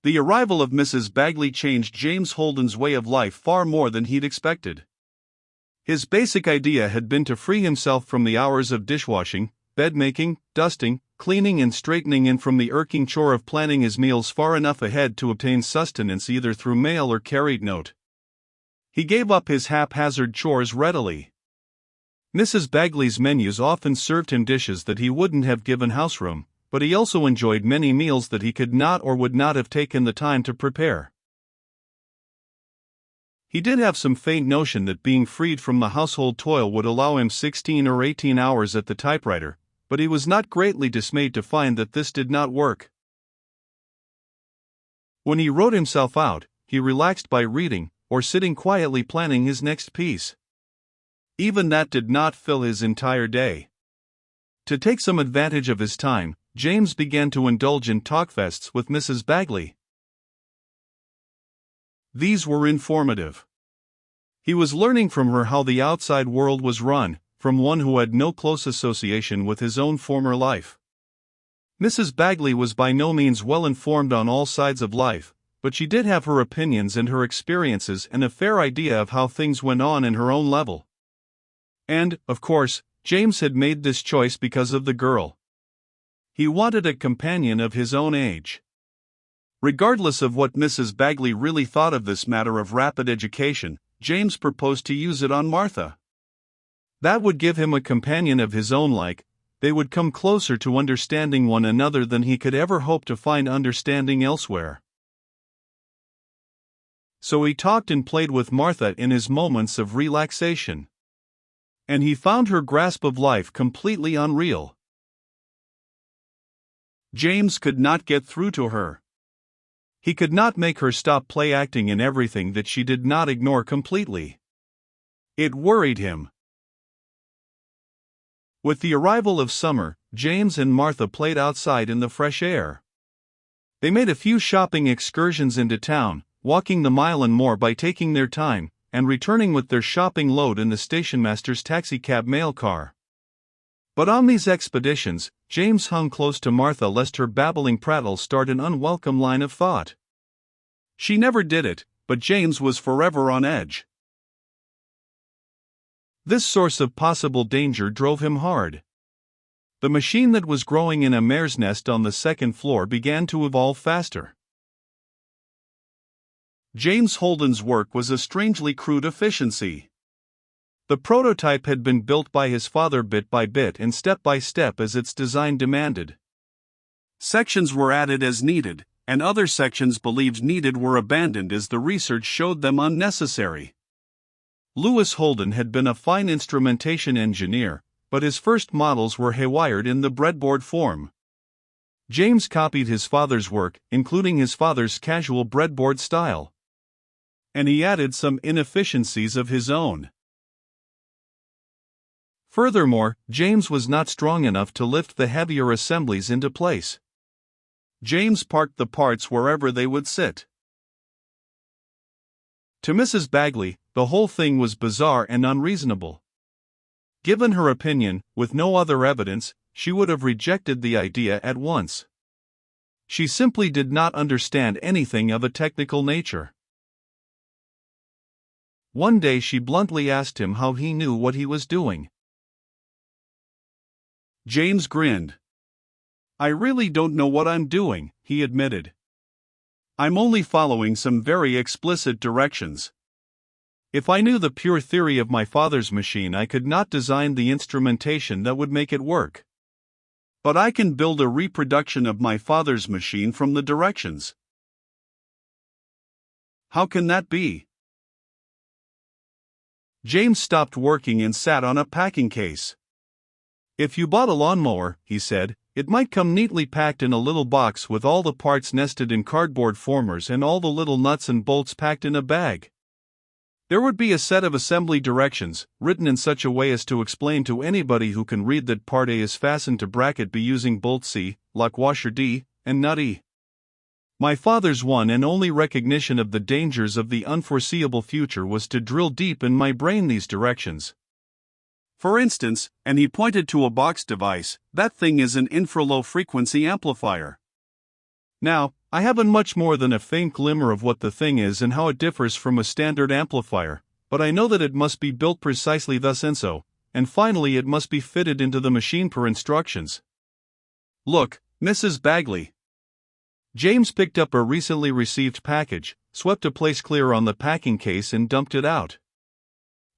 The arrival of Mrs. Bagley changed James Holden's way of life far more than he'd expected. His basic idea had been to free himself from the hours of dishwashing, bed-making, dusting, cleaning and straightening, and from the irking chore of planning his meals far enough ahead to obtain sustenance either through mail or carried note. He gave up his haphazard chores readily. Mrs. Bagley's menus often served him dishes that he wouldn't have given houseroom, but he also enjoyed many meals that he could not or would not have taken the time to prepare. He did have some faint notion that being freed from the household toil would allow him 16 or 18 hours at the typewriter, but he was not greatly dismayed to find that this did not work. When he wrote himself out, he relaxed by reading, or sitting quietly planning his next piece. Even that did not fill his entire day. To take some advantage of his time, James began to indulge in talkfests with Mrs. Bagley. These were informative. He was learning from her how the outside world was run, from one who had no close association with his own former life. Mrs. Bagley was by no means well informed on all sides of life, but she did have her opinions and her experiences and a fair idea of how things went on in her own level. And, of course, James had made this choice because of the girl. He wanted a companion of his own age. Regardless of what Mrs. Bagley really thought of this matter of rapid education, James proposed to use it on Martha. That would give him a companion of his own like, they would come closer to understanding one another than he could ever hope to find understanding elsewhere. So he talked and played with Martha in his moments of relaxation. And he found her grasp of life completely unreal. James could not get through to her. He could not make her stop play-acting in everything that she did not ignore completely. It worried him. With the arrival of summer, James and Martha played outside in the fresh air. They made a few shopping excursions into town, walking the mile and more by taking their time, and returning with their shopping load in the stationmaster's taxicab mail car. But on these expeditions, James hung close to Martha lest her babbling prattle start an unwelcome line of thought. She never did it, but James was forever on edge. This source of possible danger drove him hard. The machine that was growing in a mare's nest on the second floor began to evolve faster. James Holden's work was a strangely crude efficiency. The prototype had been built by his father bit by bit and step by step as its design demanded. Sections were added as needed, and other sections believed needed were abandoned as the research showed them unnecessary. Lewis Holden had been a fine instrumentation engineer, but his first models were haywired in the breadboard form. James copied his father's work, including his father's casual breadboard style. And he added some inefficiencies of his own. Furthermore, James was not strong enough to lift the heavier assemblies into place. James parked the parts wherever they would sit. To Mrs. Bagley, the whole thing was bizarre and unreasonable. Given her opinion, with no other evidence, she would have rejected the idea at once. She simply did not understand anything of a technical nature. One day she bluntly asked him how he knew what he was doing. James grinned. "I really don't know what I'm doing," he admitted. "I'm only following some very explicit directions. If I knew the pure theory of my father's machine, I could not design the instrumentation that would make it work. But I can build a reproduction of my father's machine from the directions." "How can that be?" James stopped working and sat on a packing case. "If you bought a lawnmower," he said, "it might come neatly packed in a little box with all the parts nested in cardboard formers and all the little nuts and bolts packed in a bag. There would be a set of assembly directions, written in such a way as to explain to anybody who can read that part A is fastened to bracket B using bolt C, lock washer D, and nut E. My father's one and only recognition of the dangers of the unforeseeable future was to drill deep in my brain these directions. For instance," and he pointed to a box device, "that thing is an infralow frequency amplifier. Now, I haven't much more than a faint glimmer of what the thing is and how it differs from a standard amplifier, but I know that it must be built precisely thus and so, and finally it must be fitted into the machine per instructions. Look, Mrs. Bagley." James picked up a recently received package, swept a place clear on the packing case and dumped it out.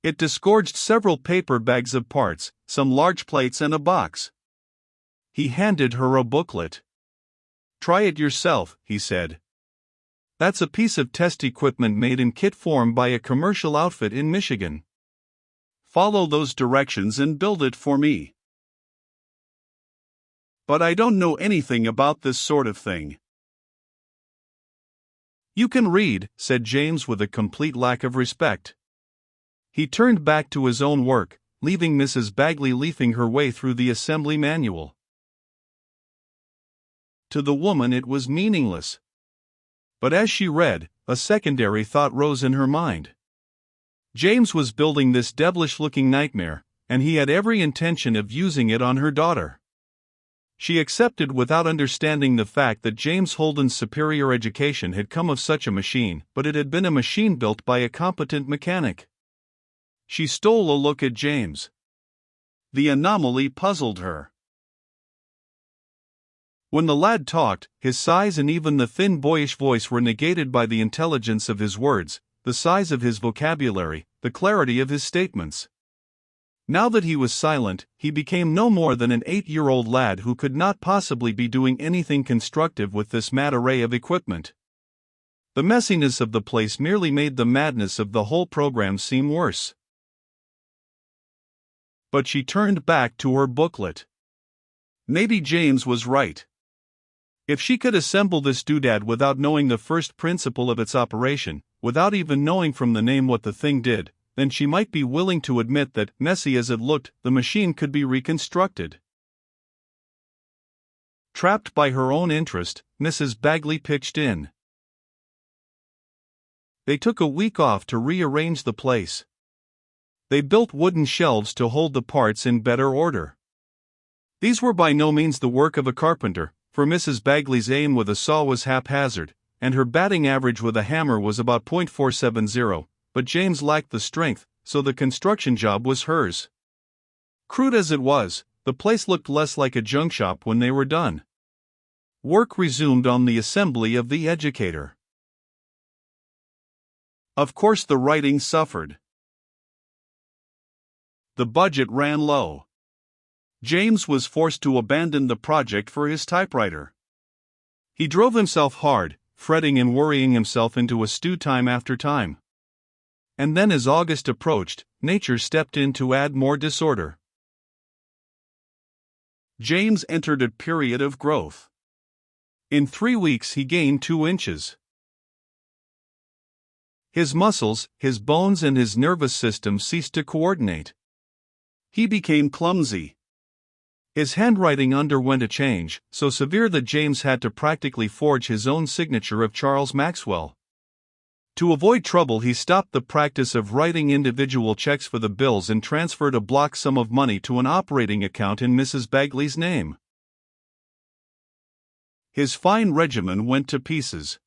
It disgorged several paper bags of parts, some large plates and a box. He handed her a booklet. "Try it yourself," he said. "That's a piece of test equipment made in kit form by a commercial outfit in Michigan. Follow those directions and build it for me." "But I don't know anything about this sort of thing." "You can read," said James with a complete lack of respect. He turned back to his own work, leaving Mrs. Bagley leafing her way through the assembly manual. To the woman it was meaningless. But as she read, a secondary thought rose in her mind. James was building this devilish-looking nightmare, and he had every intention of using it on her daughter. She accepted without understanding the fact that James Holden's superior education had come of such a machine, but it had been a machine built by a competent mechanic. She stole a look at James. The anomaly puzzled her. When the lad talked, his size and even the thin boyish voice were negated by the intelligence of his words, the size of his vocabulary, the clarity of his statements. Now that he was silent, he became no more than an 8-year-old lad who could not possibly be doing anything constructive with this mad array of equipment. The messiness of the place merely made the madness of the whole program seem worse. But she turned back to her booklet. Maybe James was right. If she could assemble this doodad without knowing the first principle of its operation, without even knowing from the name what the thing did, then she might be willing to admit that, messy as it looked, the machine could be reconstructed. Trapped by her own interest, Mrs. Bagley pitched in. They took a week off to rearrange the place. They built wooden shelves to hold the parts in better order. These were by no means the work of a carpenter, for Mrs. Bagley's aim with a saw was haphazard, and her batting average with a hammer was about .470, but James lacked the strength, so the construction job was hers. Crude as it was, the place looked less like a junk shop when they were done. Work resumed on the assembly of the educator. Of course the writing suffered. The budget ran low. James was forced to abandon the project for his typewriter. He drove himself hard, fretting and worrying himself into a stew time after time. And then as August approached, nature stepped in to add more disorder. James entered a period of growth. In 3 weeks he gained 2 inches. His muscles, his bones and his nervous system ceased to coordinate. He became clumsy. His handwriting underwent a change, so severe that James had to practically forge his own signature of Charles Maxwell. To avoid trouble, he stopped the practice of writing individual checks for the bills and transferred a block sum of money to an operating account in Mrs. Bagley's name. His fine regimen went to pieces.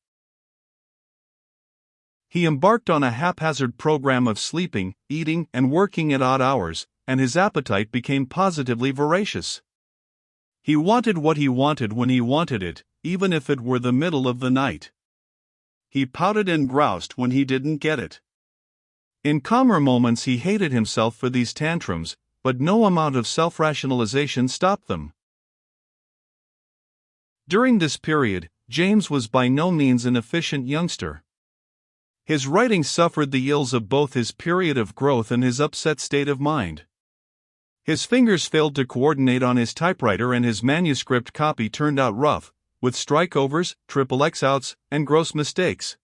He embarked on a haphazard program of sleeping, eating, and working at odd hours, and his appetite became positively voracious. He wanted what he wanted when he wanted it, even if it were the middle of the night. He pouted and groused when he didn't get it. In calmer moments he hated himself for these tantrums, but no amount of self-rationalization stopped them. During this period, James was by no means an efficient youngster. His writing suffered the ills of both his period of growth and his upset state of mind. His fingers failed to coordinate on his typewriter and his manuscript copy turned out rough, with strikeovers, triple X-outs, and gross mistakes.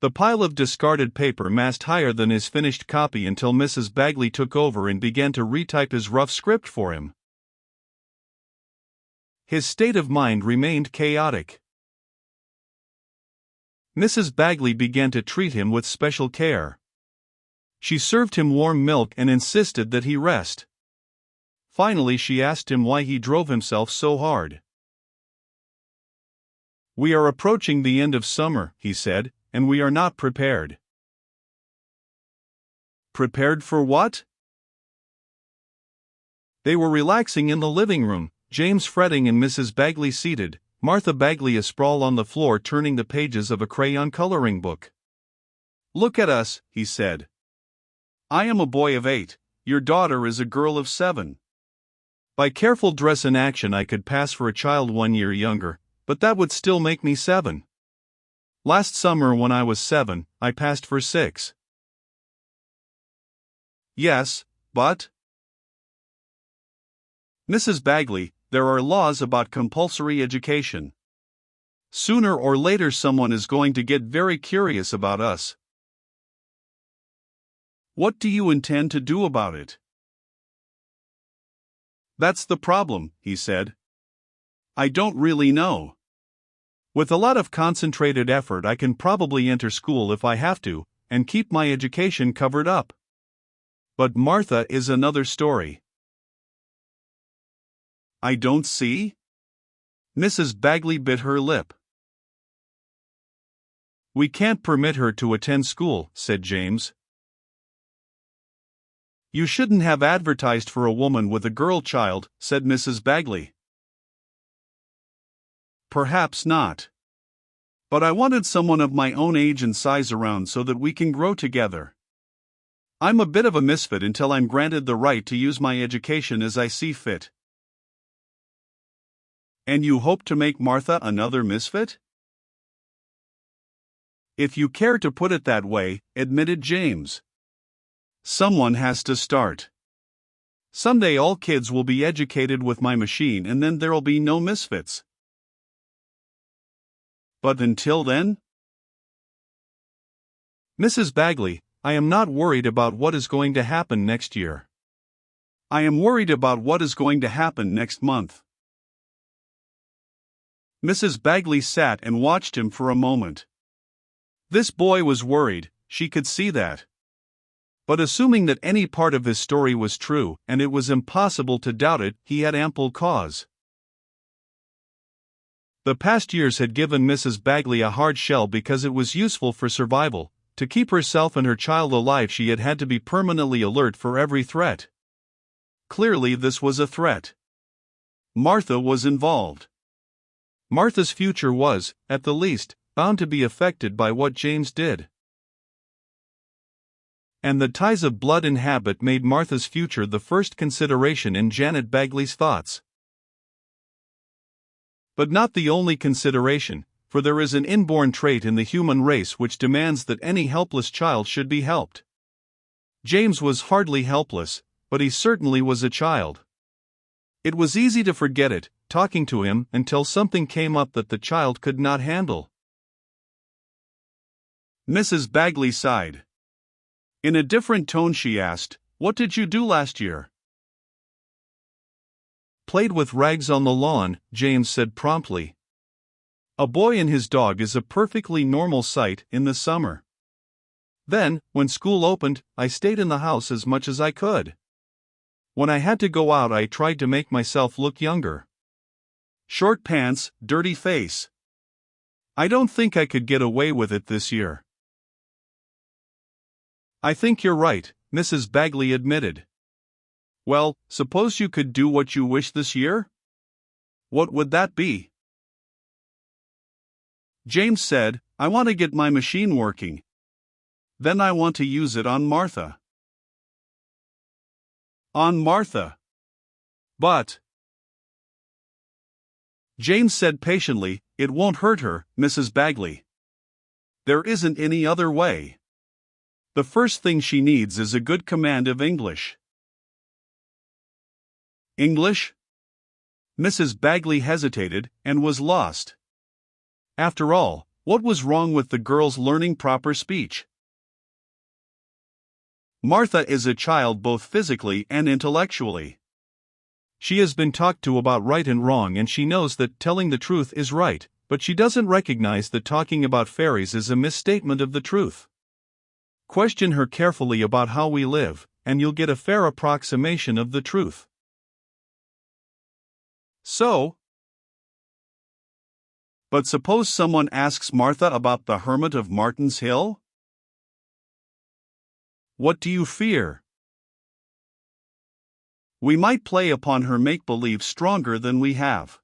The pile of discarded paper massed higher than his finished copy until Mrs. Bagley took over and began to retype his rough script for him. His state of mind remained chaotic. Mrs. Bagley began to treat him with special care. She served him warm milk and insisted that he rest. Finally she asked him why he drove himself so hard. We are approaching the end of summer, he said, and we are not prepared. Prepared for what? They were relaxing in the living room, James fretting and Mrs. Bagley seated, Martha Bagley asprawl on the floor turning the pages of a crayon coloring book. Look at us, he said. I am a boy of 8, your daughter is a girl of 7. By careful dress and action I could pass for a child 1 year younger, but that would still make me 7. Last summer when I was 7, I passed for 6. Yes, but... Mrs. Bagley, there are laws about compulsory education. Sooner or later someone is going to get very curious about us. What do you intend to do about it? That's the problem, he said. I don't really know. With a lot of concentrated effort I can probably enter school if I have to, and keep my education covered up. But Martha is another story. I don't see? Mrs. Bagley bit her lip. We can't permit her to attend school, said James. You shouldn't have advertised for a woman with a girl child, said Mrs. Bagley. Perhaps not. But I wanted someone of my own age and size around so that we can grow together. I'm a bit of a misfit until I'm granted the right to use my education as I see fit. And you hope to make Martha another misfit? If you care to put it that way, admitted James. Someone has to start. Someday all kids will be educated with my machine and then there'll be no misfits. But until then? Mrs. Bagley, I am not worried about what is going to happen next year. I am worried about what is going to happen next month. Mrs. Bagley sat and watched him for a moment. This boy was worried, she could see that. But assuming that any part of his story was true, and it was impossible to doubt it, he had ample cause. The past years had given Mrs. Bagley a hard shell because it was useful for survival. To keep herself and her child alive she had had to be permanently alert for every threat. Clearly this was a threat. Martha was involved. Martha's future was, at the least, bound to be affected by what James did. And the ties of blood and habit made Martha's future the first consideration in Janet Bagley's thoughts. But not the only consideration, for there is an inborn trait in the human race which demands that any helpless child should be helped. James was hardly helpless, but he certainly was a child. It was easy to forget it, talking to him, until something came up that the child could not handle. Mrs. Bagley sighed. In a different tone she asked, "What did you do last year?" "Played with rags on the lawn," James said promptly. A boy and his dog is a perfectly normal sight in the summer. Then, when school opened, I stayed in the house as much as I could. When I had to go out I tried to make myself look younger. Short pants, dirty face. I don't think I could get away with it this year. I think you're right, Mrs. Bagley admitted. Well, suppose you could do what you wish this year? What would that be? James said, I want to get my machine working. Then I want to use it on Martha. On Martha. But... James said patiently, it won't hurt her, Mrs. Bagley. There isn't any other way. The first thing she needs is a good command of English. English? Mrs. Bagley hesitated, and was lost. After all, what was wrong with the girl's learning proper speech? Martha is a child both physically and intellectually. She has been talked to about right and wrong and she knows that telling the truth is right, but she doesn't recognize that talking about fairies is a misstatement of the truth. Question her carefully about how we live, and you'll get a fair approximation of the truth. So, But suppose someone asks Martha about the Hermit of Martin's Hill? What do you fear? We might play upon her make-believe stronger than we have.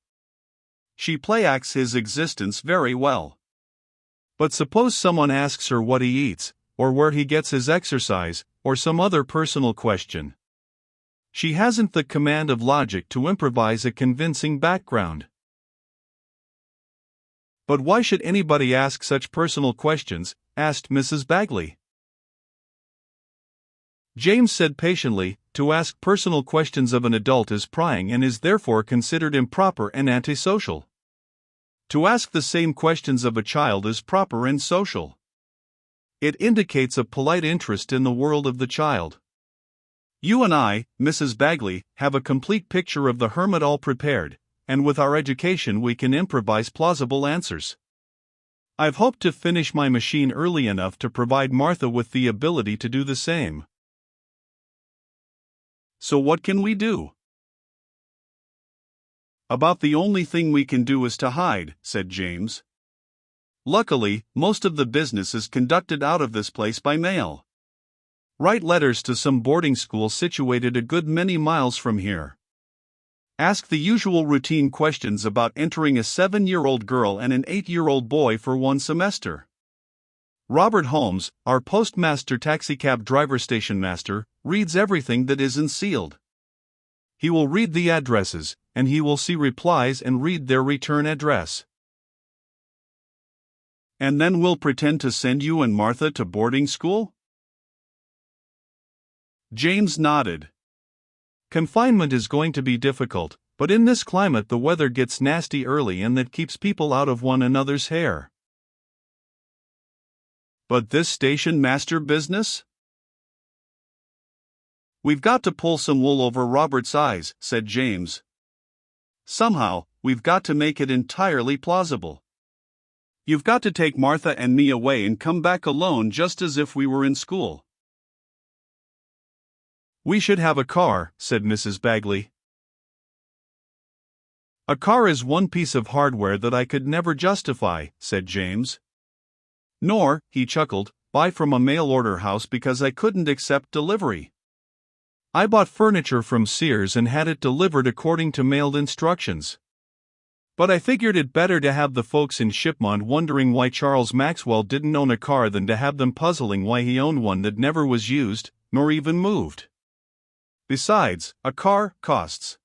She play-acts his existence very well. But suppose someone asks her what he eats, or where he gets his exercise, or some other personal question. She hasn't the command of logic to improvise a convincing background. But why should anybody ask such personal questions? Asked Mrs. Bagley. James said patiently, to ask personal questions of an adult is prying and is therefore considered improper and antisocial. To ask the same questions of a child is proper and social. It indicates a polite interest in the world of the child. You and I, Mrs. Bagley, have a complete picture of the hermit all prepared, and with our education we can improvise plausible answers. I've hoped to finish my machine early enough to provide Martha with the ability to do the same. So what can we do? About the only thing we can do is to hide, said James. Luckily, most of the business is conducted out of this place by mail. Write letters to some boarding school situated a good many miles from here. Ask the usual routine questions about entering a 7-year-old girl and an 8-year-old boy for one semester. Robert Holmes, our postmaster taxicab driver station master, reads everything that isn't sealed. He will read the addresses, and he will see replies and read their return address. And then we'll pretend to send you and Martha to boarding school? James nodded. Confinement is going to be difficult, but in this climate the weather gets nasty early and that keeps people out of one another's hair. But this station master business? We've got to pull some wool over Robert's eyes, said James. Somehow, we've got to make it entirely plausible. You've got to take Martha and me away and come back alone just as if we were in school. We should have a car, said Mrs. Bagley. A car is one piece of hardware that I could never justify, said James. Nor, he chuckled, buy from a mail-order house because I couldn't accept delivery. I bought furniture from Sears and had it delivered according to mailed instructions. But I figured it better to have the folks in Shipmont wondering why Charles Maxwell didn't own a car than to have them puzzling why he owned one that never was used, nor even moved. Besides, a car costs.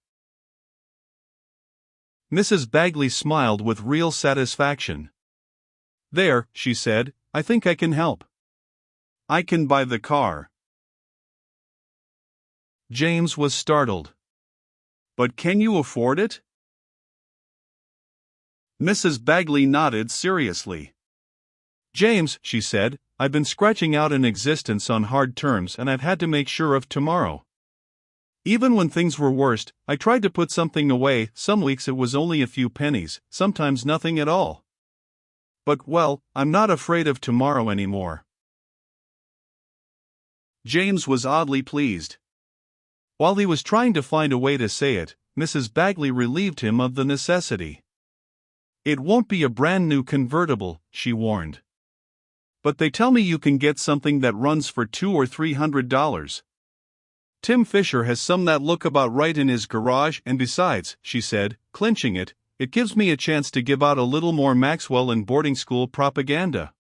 Mrs. Bagley smiled with real satisfaction. There, she said, I think I can help. I can buy the car. James was startled. But can you afford it? Mrs. Bagley nodded seriously. James, she said, I've been scratching out an existence on hard terms and I've had to make sure of tomorrow. Even when things were worst, I tried to put something away. Some weeks it was only a few pennies, sometimes nothing at all. But, well, I'm not afraid of tomorrow anymore. James was oddly pleased. While he was trying to find a way to say it, Mrs. Bagley relieved him of the necessity. It won't be a brand new convertible, she warned. But they tell me you can get something that runs for $200 or $300. Tim Fisher has some that look about right in his garage, and besides, she said, clinching it, it gives me a chance to give out a little more Maxwell and boarding school propaganda.